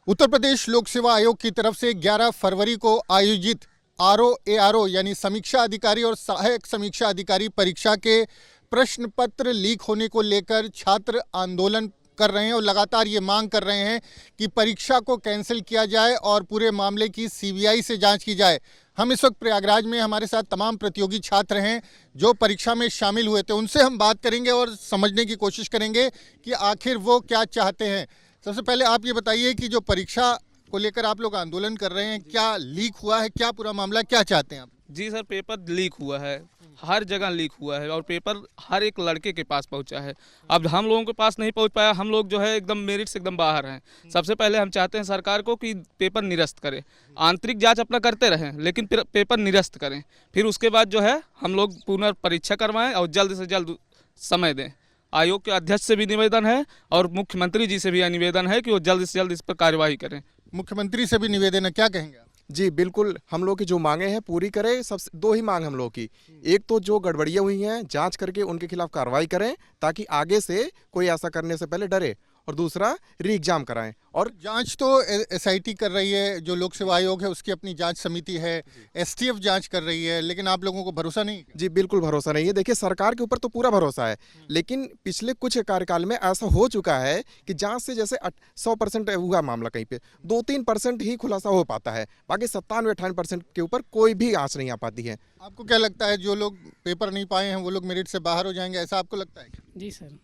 उत्तर प्रदेश लोक सेवा आयोग की तरफ से 11 फरवरी को आयोजित आरओ यानी समीक्षा अधिकारी और सहायक समीक्षा अधिकारी परीक्षा के प्रश्न पत्र लीक होने को लेकर छात्र आंदोलन कर रहे हैं और लगातार ये मांग कर रहे हैं कि परीक्षा को कैंसिल किया जाए और पूरे मामले की सीबीआई से जांच की जाए। हम इस वक्त प्रयागराज में, हमारे साथ तमाम प्रतियोगी छात्र हैं जो परीक्षा में शामिल हुए थे। उनसे हम बात करेंगे और समझने की कोशिश करेंगे कि आखिर वो क्या चाहते हैं। सबसे पहले आप ये बताइए कि जो परीक्षा को लेकर आप लोग आंदोलन कर रहे हैं, क्या लीक हुआ है, क्या पूरा मामला, क्या चाहते हैं आप? जी सर, पेपर लीक हुआ है, हर जगह लीक हुआ है और पेपर हर एक लड़के के पास पहुंचा है। अब हम लोगों के पास नहीं पहुंच पाया, हम लोग जो है एकदम मेरिट से एकदम बाहर हैं। सबसे पहले हम चाहते हैं सरकार को कि पेपर निरस्त करे, आंतरिक जांच अपना करते रहें लेकिन पेपर निरस्त करें। फिर उसके बाद जो है हम लोग पुनर्परीक्षा करवाएं और जल्द से जल्द समय दें। आयोग के अध्यक्ष से भी निवेदन है और मुख्यमंत्री जी से भी निवेदन है कि वो जल्द से जल्द इस पर कार्यवाही करें। मुख्यमंत्री से भी निवेदन है, क्या कहेंगे आप? जी बिल्कुल, हम लोग की जो मांगे हैं पूरी करें। सबसे दो ही मांग हम लोग की, एक तो जो गड़बड़ियाँ हुई हैं जांच करके उनके खिलाफ कार्रवाई करें ताकि आगे से कोई ऐसा करने से पहले डरे, और दूसरा री एग्जाम कराएं। और जांच तो एसआईटी कर रही है, जो लोक सेवा आयोग है उसकी अपनी जांच समिति है, एसटीएफ जांच कर रही है, लेकिन आप लोगों को भरोसा नहीं? जी बिल्कुल भरोसा नहीं है। देखिए, सरकार के ऊपर तो पूरा भरोसा है, लेकिन पिछले कुछ कार्यकाल में ऐसा हो चुका है कि जांच से जैसे 100% हुआ मामला, कहीं पे 2-3% ही खुलासा हो पाता है, बाकी 97-98% के ऊपर कोई भी आंच नहीं आ पाती है। आपको क्या लगता है जो लोग पेपर नहीं पाए हैं वो लोग मेरिट से बाहर हो जाएंगे, ऐसा आपको लगता है? जी सर,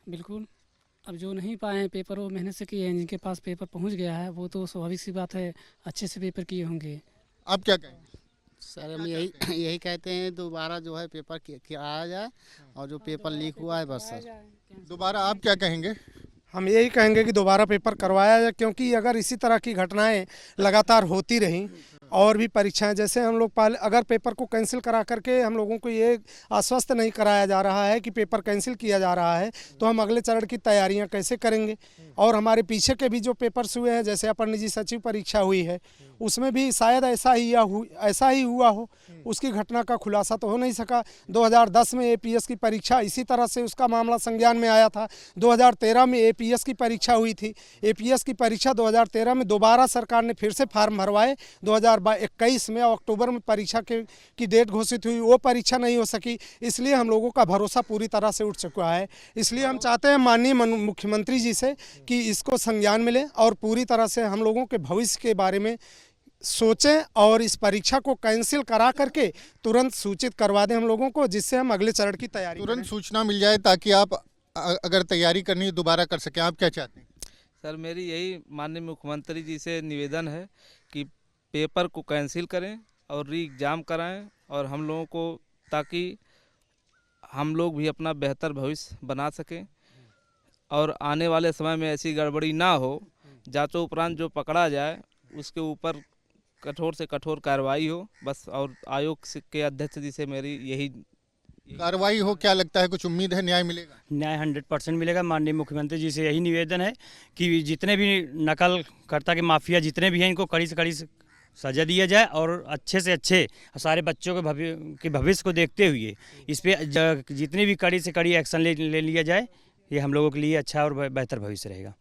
बिल्कुल। अब जो नहीं पाए हैं पेपर, वो मेहनत से किए हैं, जिनके पास पेपर पहुंच गया है वो तो स्वाभाविक सी बात है अच्छे से पेपर किए होंगे। आप क्या कहेंगे? सर हम यही कहते हैं दोबारा जो है पेपर किया जाए और जो पेपर लीक हुआ है बस सर दोबारा। आप क्या कहेंगे? हम यही कहेंगे कि दोबारा पेपर करवाया जाए, क्योंकि अगर इसी तरह की घटनाएं लगातार होती रहीं और भी परीक्षाएं, जैसे हम लोग पहले अगर पेपर को कैंसिल करा करके हम लोगों को ये आश्वस्त नहीं कराया जा रहा है कि पेपर कैंसिल किया जा रहा है, तो हम अगले चरण की तैयारियां कैसे करेंगे। और हमारे पीछे के भी जो पेपर्स हुए हैं, जैसे अपर निजी सचिव परीक्षा हुई है, उसमें भी शायद ऐसा ही हुआ हो। उसकी घटना का खुलासा तो हो नहीं सका। 2010 में एपीएस की परीक्षा इसी तरह से उसका मामला संज्ञान में आया था। 2013 में एपीएस की परीक्षा हुई थी। एपीएस की परीक्षा 2013 में दोबारा सरकार ने फिर से फार्म भरवाए। 2021 में अक्टूबर में परीक्षा की डेट घोषित हुई, वो परीक्षा नहीं हो सकी। इसलिए हम लोगों का भरोसा पूरी तरह से उठ चुका है। इसलिए हम चाहते हैं माननीय मुख्यमंत्री जी से कि इसको संज्ञान मिले और पूरी तरह से हम लोगों के भविष्य के बारे में सोचें और इस परीक्षा को कैंसिल करा करके तुरंत सूचित करवा दें हम लोगों को, जिससे हम अगले चरण की तैयारी तुरंत सूचना मिल जाए ताकि आप अगर तैयारी करनी है दोबारा कर सकें। आप क्या चाहते हैं? सर मेरी यही माननीय मुख्यमंत्री जी से निवेदन है कि पेपर को कैंसिल करें और री एग्ज़ाम कराएं और हम लोगों को, ताकि हम लोग भी अपना बेहतर भविष्य बना सकें और आने वाले समय में ऐसी गड़बड़ी ना हो। जांचों उपरांत जो पकड़ा जाए उसके ऊपर कठोर से कठोर कार्रवाई हो बस। और आयोग के अध्यक्ष जी से मेरी यही कार्रवाई हो। क्या लगता है, कुछ उम्मीद है न्याय मिलेगा? न्याय 100% मिलेगा। माननीय मुख्यमंत्री जी से यही निवेदन है कि जितने भी नकलकर्ता के माफिया जितने भी हैं, इनको कड़ी से कड़ी सजा दिया जाए और अच्छे से अच्छे सारे बच्चों के भविष्य को देखते हुए इस पर जितनी भी कड़ी से कड़ी एक्शन ले लिया जाए। ये हम लोगों के लिए अच्छा और बेहतर भविष्य रहेगा।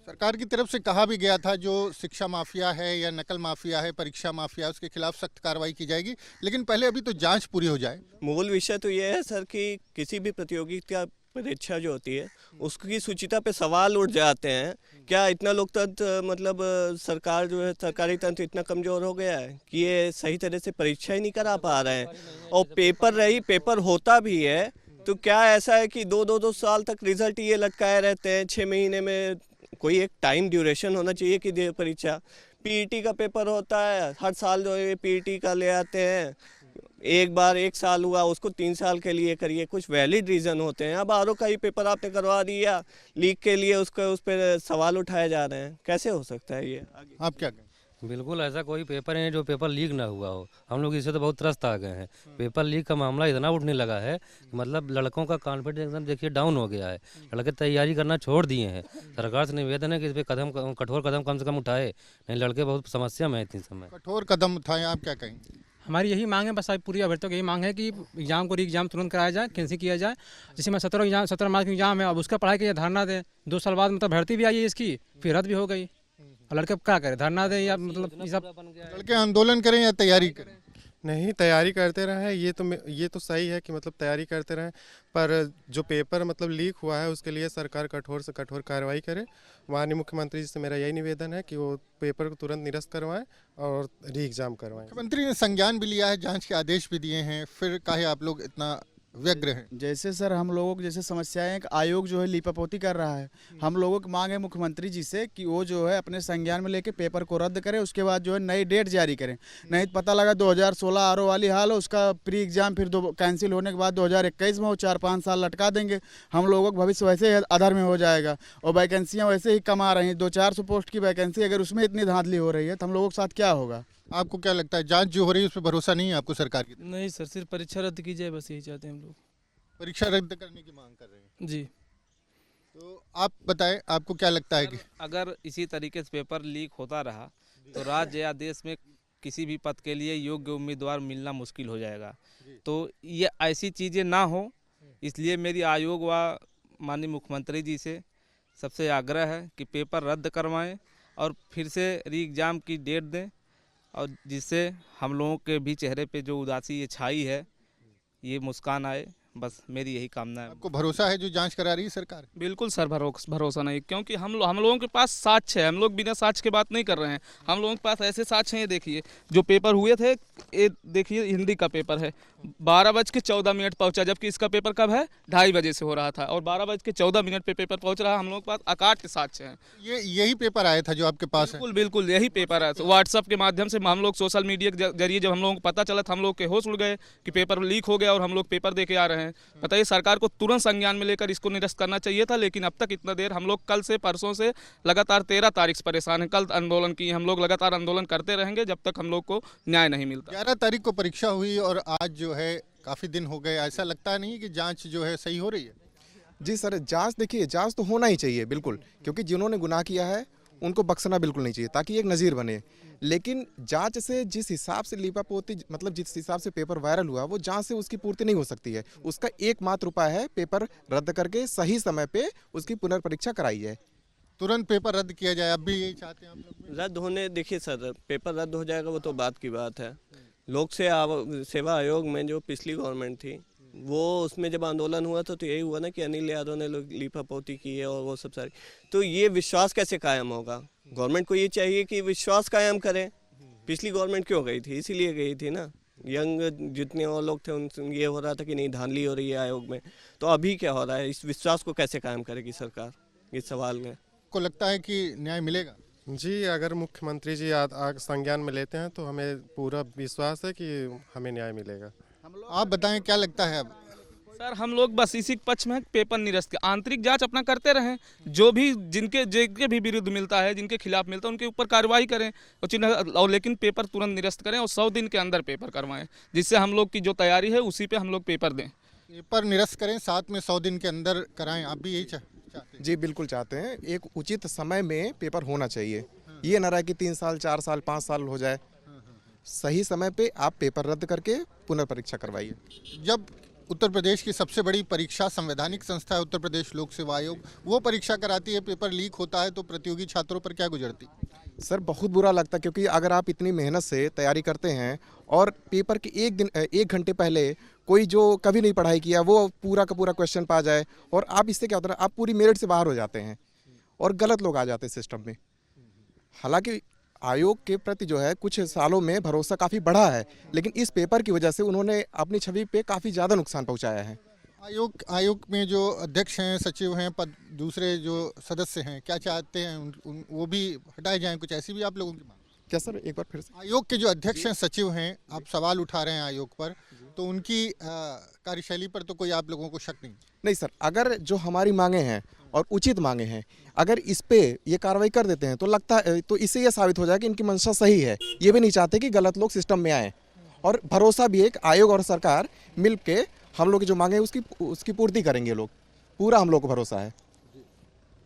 सरकार की तरफ से कहा भी गया था जो शिक्षा माफिया है या नकल माफिया है, परीक्षा माफिया, उसके खिलाफ सख्त कार्रवाई की जाएगी, लेकिन पहले अभी तो जांच पूरी हो जाए। मूल विषय तो ये है सर कि किसी भी प्रतियोगिता परीक्षा जो होती है उसकी शुचिता पे सवाल उठ जाते हैं। क्या इतना लोकतंत्र, मतलब सरकार जो है, सरकारी तंत्र इतना कमज़ोर हो गया है कि ये सही तरह से परीक्षा ही नहीं करा पा रहे हैं। और पेपर होता भी है तो क्या ऐसा है कि 2 साल तक रिजल्ट ये लटकाए रहते हैं। 6 महीने में कोई एक टाइम ड्यूरेशन होना चाहिए कि परीक्षा। पीईटी का पेपर होता है, हर साल जो है पीईटी का ले आते हैं। एक बार 1 साल हुआ उसको 3 साल के लिए करिए, कुछ वैलिड रीज़न होते हैं। अब आरओ का ही पेपर आपने करवा दिया लीक के लिए, उस पर सवाल उठाए जा रहे हैं। कैसे हो सकता है ये? आप क्या कहें? बिल्कुल ऐसा कोई पेपर है जो पेपर लीक ना हुआ हो। हम लोग इससे तो बहुत त्रस्त आ गए हैं। पेपर लीक का मामला इतना उठने लगा है, मतलब लड़कों का कॉन्फिडेंस एकदम देखिए डाउन हो गया है। लड़के तैयारी करना छोड़ दिए हैं। सरकार से निवेदन है कि इस पर कठोर कदम कम से कम उठाए, नहीं लड़के बहुत समस्या में है इतनी समय। कठोर कदम उठाएं। आप क्या कहेंगे? हमारी यही मांग है, बस पूरी अभ्यर्थियों की यही मांग है कि एग्जाम को री एग्जाम तुरंत कराया जाए, कैंसिल किया जाए। जैसे मैं 17 मार्च का एग्जाम है, अब उसका पढ़ाई के लिए धारणा दें। 2 साल बाद मतलब भर्ती भी आई है इसकी, फिर रद्द भी हो गई। और लड़के अब क्या करें, धरना दे या मतलब ये सब। लड़के आंदोलन करें या तैयारी करें? नहीं, तैयारी करते रहें, ये तो सही है कि मतलब तैयारी करते रहें, पर जो पेपर मतलब लीक हुआ है उसके लिए सरकार कठोर से कठोर कार्रवाई करे। माननीय मुख्यमंत्री जी से मेरा यही निवेदन है कि वो पेपर को तुरंत निरस्त करवाएं और री एग्जाम करवाएं। मुख्यमंत्री ने संज्ञान भी लिया है, जांच के आदेश भी दिए हैं, फिर काहे आप लोग इतना व्यग्र हैं? जैसे सर हम लोगों की जैसे समस्याएं हैं कि आयोग जो है लीपापोती कर रहा है। हम लोगों की मांग है मुख्यमंत्री जी से कि वो जो है अपने संज्ञान में लेके पेपर को रद्द करें, उसके बाद जो है नई डेट जारी करें। नहीं तो पता लगा 2016 आरओ वाली हाल है, उसका प्री एग्जाम फिर कैंसिल होने के बाद 2021 में वो 4-5 साल लटका देंगे। हम लोगों का भविष्य वैसे ही अधर में हो जाएगा और वैकेंसियाँ वैसे ही कम आ रही हैं। 200-400 पोस्ट की वैकेंसी, अगर उसमें इतनी धांधली हो रही है तो हम लोगों के साथ क्या होगा? आपको क्या लगता है, जांच जो हो रही है उस पर भरोसा नहीं है आपको सरकार की? नहीं सर, सिर्फ परीक्षा रद्द की जाए, बस यही चाहते हैं हम लोग। परीक्षा रद्द करने की मांग कर रहे हैं जी। तो आप बताएं, आपको क्या लगता है कि अगर इसी तरीके से पेपर लीक होता रहा तो राज्य या देश में किसी भी पद के लिए योग्य उम्मीदवार मिलना मुश्किल हो जाएगा। तो ये ऐसी चीज़ें ना हो, इसलिए मेरी आयोग व माननीय मुख्यमंत्री जी से सबसे आग्रह है कि पेपर रद्द करवाएं और फिर से री एग्ज़ाम की डेट दें, और जिससे हम लोगों के भी चेहरे पे जो उदासी ये छाई है ये मुस्कान आए। बस मेरी यही कामना है। आपको भरोसा है जो जांच करा रही है सरकार? बिल्कुल सर, भरोसा नहीं, क्योंकि हम लोगों के पास साक्ष्य है। हम लोग बिना साक्ष्य के बात नहीं कर रहे हैं। हम लोगों के पास ऐसे साक्ष्य हैं, ये देखिए जो पेपर हुए थे, ये देखिए हिंदी का पेपर है, 12:14 पहुंचा, जबकि इसका पेपर कब है, 2:30 बजे से हो रहा था और 12:14 पे पेपर पहुंच रहा है। हम लोगों के पास अकाट साक्ष्य हैं। यही पेपर आया था जो आपके पास है? बिल्कुल यही पेपर है। व्हाट्सएप के माध्यम से हम लोग सोशल मीडिया के जरिए जब हम लोगों को पता चला था, हम लोग के होश उड़ गए कि पेपर लीक हो गया और हम लोग पेपर दे के आ रहे हैं। बताइए, सरकार को तुरंत संज्ञान में लेकर इसको निरस्त करना चाहिए था, लेकिन अब तक इतना देर हम लोग कल से परसों से लगातार 13 तारीख से परेशान हैं। कल आंदोलन किए, हम लोग लगातार आंदोलन करते रहेंगे जब तक हम लोग को न्याय नहीं मिलता। 11 तारीख को परीक्षा हुई और आज जो है काफ़ी दिन हो गए, ऐसा लगता नहीं कि जांच जो है सही हो रही है? जी सर, जांच देखिए, जांच तो होना ही चाहिए बिल्कुल, क्योंकि जिन्होंने गुनाह किया है उनको बख्शना बिल्कुल नहीं चाहिए ताकि एक नज़ीर बने। लेकिन जांच से जिस हिसाब से लीपापोती मतलब जिस हिसाब से पेपर वायरल हुआ, वो जांच से उसकी पूर्ति नहीं हो सकती है। उसका एकमात्र उपाय है पेपर रद्द करके सही समय पे उसकी पुनर्परीक्षा कराई जाए। तुरंत पेपर रद्द किया जाए, अब भी यही चाहते हैं आप लोग? रद्द होने, देखिए सर, पेपर रद्द हो जाएगा वो तो बात की बात है। लोक सेवा आयोग में जो पिछली गवर्नमेंट थी, वो उसमें जब आंदोलन हुआ तो यही हुआ ना कि अनिल यादव ने लीपापोती की है और वो सब सारी। तो ये विश्वास कैसे कायम होगा? गवर्नमेंट को ये चाहिए कि विश्वास कायम करें। पिछली गवर्नमेंट क्यों गई थी? इसीलिए गई थी ना, यंग जितने और लोग थे उन ये हो रहा था कि नहीं धांधली हो रही है आयोग में। तो अभी क्या हो रहा है? इस विश्वास को कैसे कायम करेगी सरकार, इस सवाल में? को लगता है कि न्याय मिलेगा? जी, अगर मुख्यमंत्री जी संज्ञान में लेते हैं तो हमें पूरा विश्वास है कि हमें न्याय मिलेगा। आप बताएं, क्या लगता है अब? सर, हम लोग बस इसी पक्ष में पेपर निरस्त के आंतरिक जांच अपना करते रहें, जो भी जिनके भी विरुद्ध मिलता है, जिनके खिलाफ मिलता है, उनके ऊपर कार्रवाई करें और लेकिन पेपर तुरंत निरस्त करें और 100 दिन के अंदर पेपर करवाएं, जिससे हम लोग की जो तैयारी है उसी पे हम लोग पेपर दें। पेपर निरस्त करें, साथ में 100 दिन के अंदर कराएं, आप भी यही चाहते हैं? जी बिल्कुल चाहते हैं। एक उचित समय में पेपर होना चाहिए, ये ना रहा कि 3 साल 4 साल 5 साल हो जाए। सही समय पे आप पेपर रद्द करके पुनर्परीक्षा करवाइए। जब उत्तर प्रदेश की सबसे बड़ी परीक्षा संवैधानिक संस्था है उत्तर प्रदेश लोक सेवा आयोग, वो परीक्षा कराती है, पेपर लीक होता है तो प्रतियोगी छात्रों पर क्या गुजरती? सर बहुत बुरा लगता है, क्योंकि अगर आप इतनी मेहनत से तैयारी करते हैं और पेपर के 1 घंटे पहले कोई जो कभी नहीं पढ़ाई किया वो पूरा का पूरा क्वेश्चन पा जाए, और आप इससे क्या होता है, आप पूरी मेरिट से बाहर हो जाते हैं और गलत लोग आ जाते हैं सिस्टम में। हालांकि आयोग के प्रति जो है कुछ सालों में भरोसा काफ़ी बढ़ा है, लेकिन इस पेपर की वजह से उन्होंने अपनी छवि पे काफ़ी ज़्यादा नुकसान पहुंचाया है। आयोग में जो अध्यक्ष हैं, सचिव हैं, दूसरे जो सदस्य हैं, क्या चाहते हैं वो भी हटाए जाएं? कुछ ऐसी भी आप लोगों की मांग? क्या सर, एक बार फिर से? आयोग के जो अध्यक्ष हैं, सचिव हैं, आप सवाल उठा रहे हैं आयोग पर, तो उनकी कार्यशैली पर तो कोई आप लोगों को शक नहीं? नहीं सर, अगर जो हमारी मांगे हैं और उचित मांगे हैं, अगर इस पे ये कार्रवाई कर देते हैं तो लगता है, तो इससे ये साबित हो जाए कि इनकी मंशा सही है। ये भी नहीं चाहते कि गलत लोग सिस्टम में आए, और भरोसा भी है कि आयोग और सरकार मिल के हम लोग की जो मांगे उसकी पूर्ति करेंगे लोग, पूरा हम लोग को भरोसा है।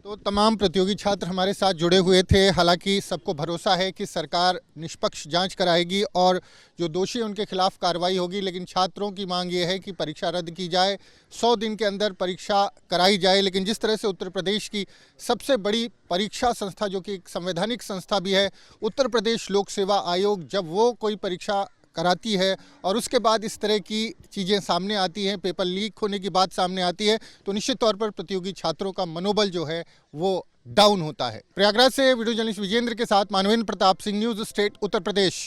तो तो तमाम प्रतियोगी छात्र हमारे साथ जुड़े हुए थे। हालांकि सबको भरोसा है कि सरकार निष्पक्ष जांच कराएगी और जो दोषी उनके खिलाफ कार्रवाई होगी, लेकिन छात्रों की मांग ये है कि परीक्षा रद्द की जाए, 100 दिन के अंदर परीक्षा कराई जाए। लेकिन जिस तरह से उत्तर प्रदेश की सबसे बड़ी परीक्षा संस्था, जो कि एक संवैधानिक संस्था भी है, उत्तर प्रदेश लोक सेवा आयोग, जब वो कोई परीक्षा कराती है और उसके बाद इस तरह की चीज़ें सामने आती हैं, पेपर लीक होने की बात सामने आती है, तो निश्चित तौर पर प्रतियोगी छात्रों का मनोबल जो है वो डाउन होता है। प्रयागराज से वीडियो जर्नलिस्ट विजेंद्र के साथ मानवेंद्र प्रताप सिंह, न्यूज़ स्टेट उत्तर प्रदेश।